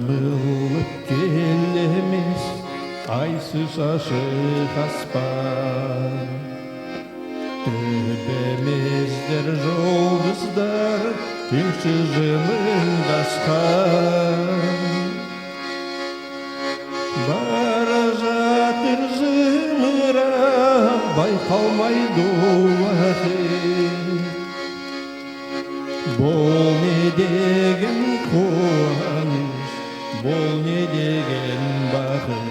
Жамылып келемес айсыз ашық аспан, төбеміздер жұлдыздар келші жымыңдасқан. Бара жатыр зымырап байқалмайды уақыт, бұл не деген қуаныш, бұл не деген бақыт.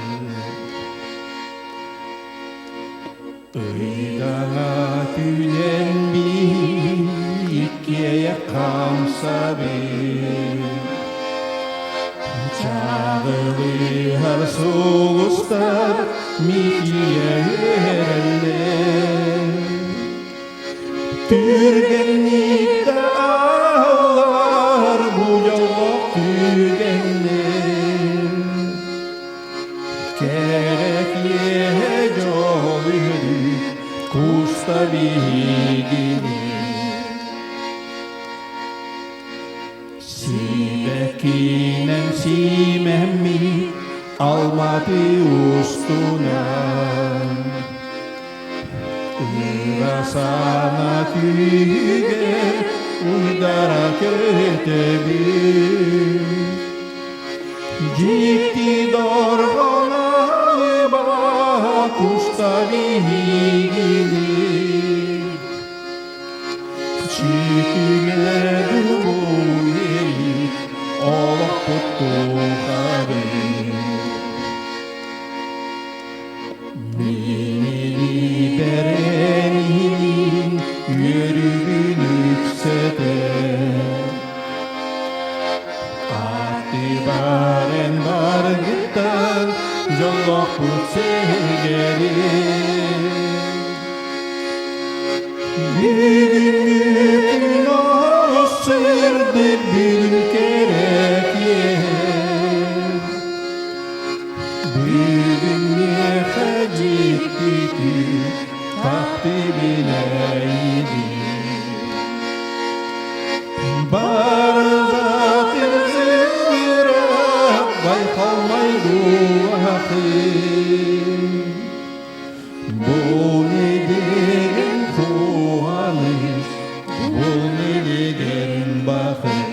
Ыйдаңа түйнен биікке қамсабек, чағылар соғыстар мекие өрілер. Түргеннікті алар бұйалып түйгеннер, керек жол үріп құшта бейгенер. Сибекинен симемми алматы устунан, ырасана күйге уйдара көтебіз. Жикти дорғаналы ба құшта бейгенер, чикиге дұбуй олақ құттуғады. Мені беренің өрігін үксеті, аты барен барғыттан жолық бұтсегері. Бүгін осырды бүгін керек ел, бүгін не қажетті тақты білейді. Бара жатыр зымырап байқалмайды уақыт, бұл не деген қуаныш, бұл не деген бақыт.